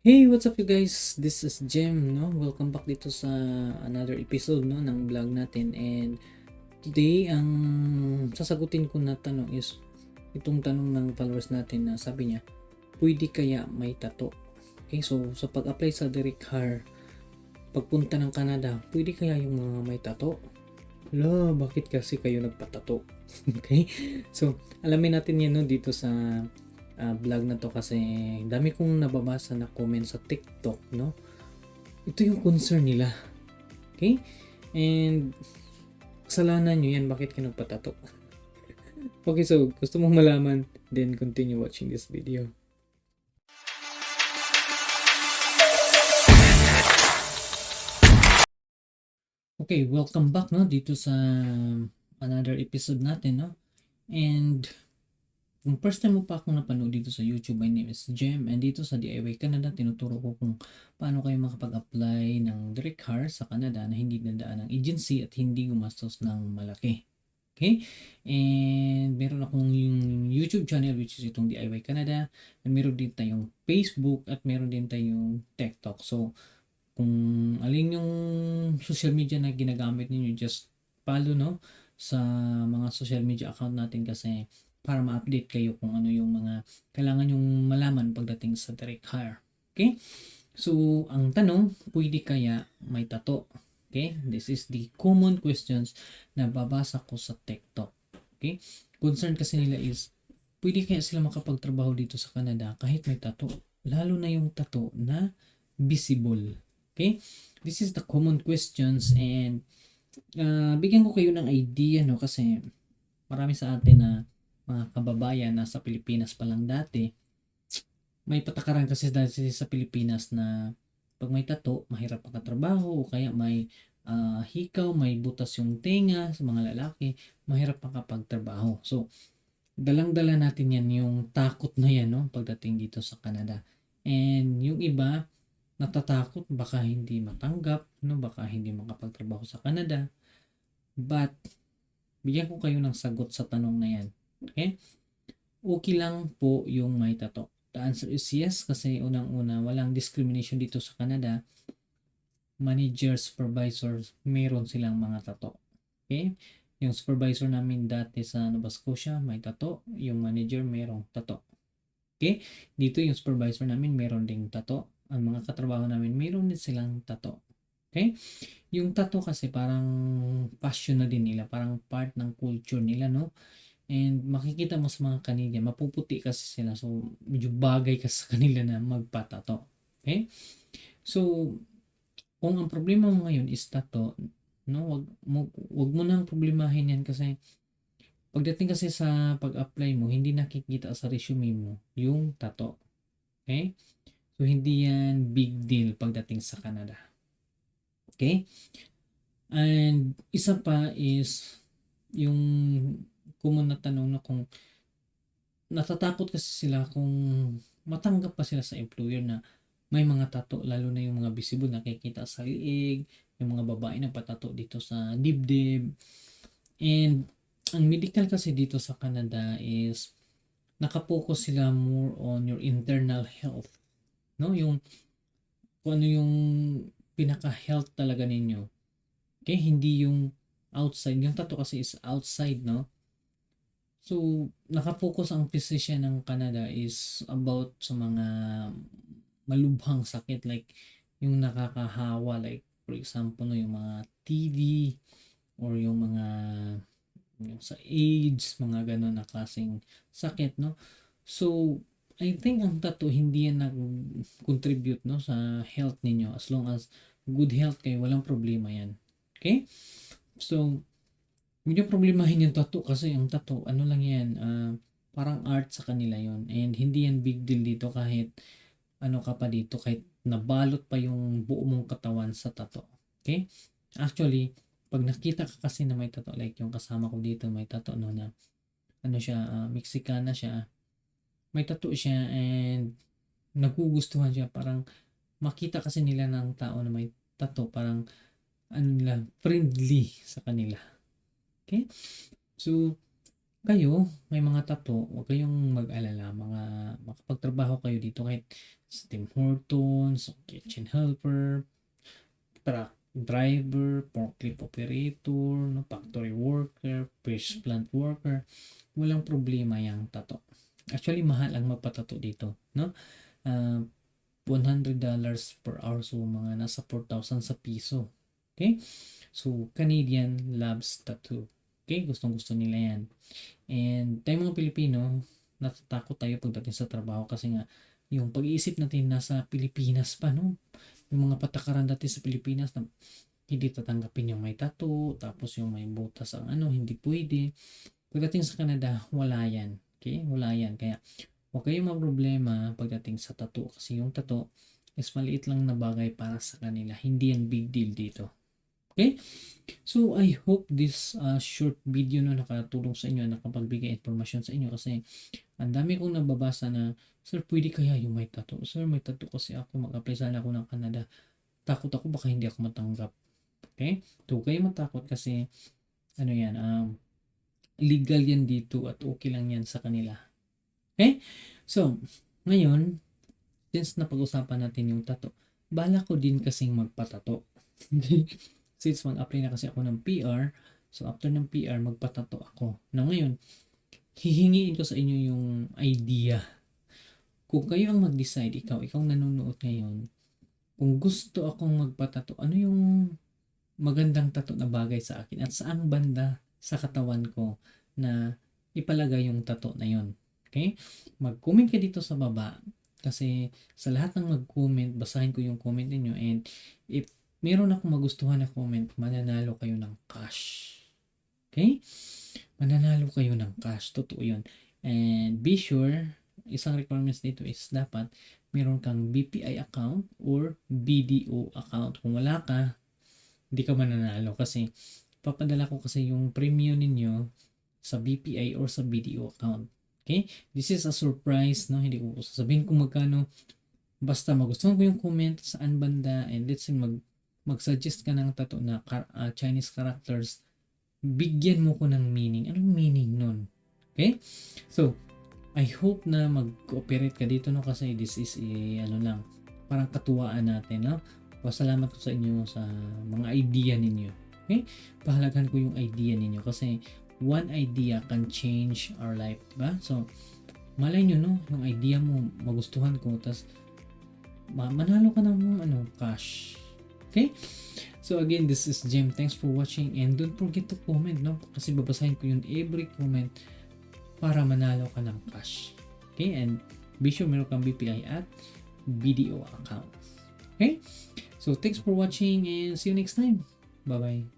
Hey, what's up you guys? This is Jem, no? Welcome back dito sa another episode, no, ng vlog natin. And today, ang sasagutin ko na tanong is itong tanong ng followers natin na sabi niya, pwede kaya may tato? Okay, so sa pag-apply sa Direct Hire, pagpunta ng Canada, pwede kaya yung mga may tato? Lo, bakit kasi kayo nagpatato? Okay? So, alamin natin yan, no, dito sa vlog na to kasi dami kong nababasa na comment sa TikTok, no? Ito yung concern nila. Okay? And kasalanan nyo yan, bakit kayo nagpatato? Okay, so gusto mong malaman, then continue watching this video. Okay, welcome back, no, dito sa another episode natin, no? And kung first time mo pa akong napanood dito sa YouTube, my name is Jem, and dito sa DIY Canada, tinuturo ko kung paano kayo makapag-apply ng direct hire sa Canada na hindi nadaan ng agency at hindi gumastos ng malaki. Okay? And meron akong yung YouTube channel which is itong DIY Canada, and meron din tayong Facebook at meron din tayong TikTok. So, kung alin yung social media na ginagamit niyo, just follow, no, sa mga social media account natin kasi para ma-update kayo kung ano yung mga kailangan yung malaman pagdating sa direct hire. Okay? So, ang tanong, pwede kaya may tato? Okay? This is the common questions na babasa ko sa TikTok. Okay? Concern kasi nila is, pwede kaya sila makapagtrabaho dito sa Canada kahit may tato? Lalo na yung tato na visible. Okay? This is the common questions and bigyan ko kayo ng idea, no, kasi marami sa atin na mga kababayan na sa Pilipinas pa lang dati, may patakaran kasi dati sa Pilipinas na pag may tato, mahirap makatrabaho o kaya may hikaw, may butas yung tenga sa mga lalaki, mahirap makapagtrabaho. So, dalang-dala natin yan, yung takot na yan, no, pagdating dito sa Canada. And yung iba, natatakot baka hindi matanggap, no, baka hindi makapagtrabaho sa Canada. But, bigyan ko kayo ng sagot sa tanong na yan. Okay? Okay lang po yung may tato. The answer is yes kasi unang-una walang discrimination dito sa Canada. Managers, supervisors, meron silang mga tato. Okay? Yung supervisor namin dati sa Nova Scotia may tato, yung manager merong tato. Okay? Dito yung supervisor namin meron ding tato. Ang mga katrabaho namin meron din silang tato. Okay? Yung tato kasi parang passion na din nila, parang part ng culture nila, no? And makikita mo sa mga Canadian, mapuputi kasi sila. So, medyo bagay kasi sa kanila na magpatato. Okay? So, kung ang problema mo ngayon is tato, no, wag mo nang problemahin yan kasi pagdating kasi sa pag-apply mo, hindi nakikita sa resume mo yung tato. Okay? So, hindi yan big deal pagdating sa Canada. Okay? And isa pa is yung common na tanong na kung natatakot kasi sila kung matanggap pa sila sa employer na may mga tato, lalo na yung mga visible nakikita sa liig, yung mga babae na patato dito sa dibdib. And ang medical kasi dito sa Canada is nakapokus sila more on your internal health, no, yung kung ano yung pinaka health talaga ninyo. Okay, hindi yung outside. Yung tattoo kasi is outside, no? So, nakapokus ang physician ng Canada is about sa mga malubhang sakit like yung nakakahawa, like for example, no, yung mga TB or yung mga yung sa AIDS, mga ganun na klaseng sakit, no? So, I think ang tattoo hindi yan nag-contribute, no, sa health ninyo. As long as good health kayo, walang problema yan. Okay? So, hindi nyo problemahin yung tattoo kasi yung tattoo, ano lang yan, parang art sa kanila yon. And hindi yan big deal dito kahit ano ka pa dito, kahit nabalot pa yung buo mong katawan sa tattoo. Okay? Actually, pag nakita ka kasi na may tattoo, like yung kasama ko dito may tattoo, no, na ano siya, Mexicana siya, may tattoo siya and nagugustuhan siya, parang makita kasi nila ng tao na may tattoo, parang ano nila, friendly sa kanila. Okay? So, kayo, may mga tattoo, huwag kayong mag-alala. Makapagtrabaho kayo dito kahit sa Tim Hortons, sa kitchen helper, truck driver, forklift operator, no, factory worker, fish plant worker. Walang problema yung tattoo. Actually, mahal ang magpatato dito, no? Ah, $100 per hour, so mga nasa 4,000 sa piso. Okay? So, Canadian loves tattoo. Okay? Gustong-gusto nila yan. And tayo mga Pilipino, natatakot tayo pagdating sa trabaho kasi nga yung pag-iisip natin nasa Pilipinas pa, no? Yung mga patakaran dati sa Pilipinas na hindi tatanggapin yung may tattoo, tapos yung may butas ang hindi pwede. Pagdating sa Canada, wala yan. Okay? Wala yan. Kaya huwag kayong problema pagdating sa tattoo kasi yung tattoo is maliit lang na bagay para sa kanila. Hindi yan big deal dito. Okay? So, I hope this short video na nakatulong sa inyo, nakapagbigay informasyon sa inyo kasi ang dami kong nababasa na, sir, pwede kaya yung may tattoo? Sir, may tattoo kasi ako, mag-apply sana ako ng Canada. Takot ako baka hindi ako matanggap. Okay? So, kayo matakot kasi yan, legal yan dito at okay lang yan sa kanila. Okay? So, ngayon, since napag-usapan natin yung tattoo, bala ko din kasing magpatato. Since mag-apply na kasi ako ng PR, so after ng PR, magpatato ako. Na ngayon, hihingiin ko sa inyo yung idea. Kung kayo ang mag-decide, ikaw nanonood ngayon, kung gusto akong magpatato, ano yung magandang tattoo na bagay sa akin at saang banda sa katawan ko na ipalagay yung tattoo na yun. Okay? Mag-comment ka dito sa baba kasi sa lahat ng mag-comment, basahin ko yung comment niyo and if meron akong magustuhan na comment, mananalo kayo ng cash. Okay? Mananalo kayo ng cash. Totoo yun. And be sure, isang requirements dito is dapat meron kang BPI account or BDO account. Kung wala ka, hindi ka mananalo kasi papadala ko kasi yung premium ninyo sa BPI or sa BDO account. Okay? This is a surprise, no? Hindi ko sasabihin kung magkano. Basta magustuhan ko yung comment saan banda and let's say mag-suggest ka ng tattoo na Chinese characters, bigyan mo ko ng meaning. Anong meaning nun? Okay? So, I hope na mag-cooperate ka dito, no? Kasi this is lang, parang katuwaan natin, no? Pasalamat ko sa inyo sa mga idea ninyo. Okay? Pahalagahan ko yung idea ninyo kasi one idea can change our life, diba? So, malay nyo, no? Yung idea mo, magustuhan ko, tas manalo ka ng cash. Okay? So again, this is Jem. Thanks for watching and don't forget to comment, no? Kasi babasahin ko yun every comment para manalo ka ng cash. Okay? And be sure meron kang BPI at BDO account. Okay? So thanks for watching and see you next time. Bye-bye.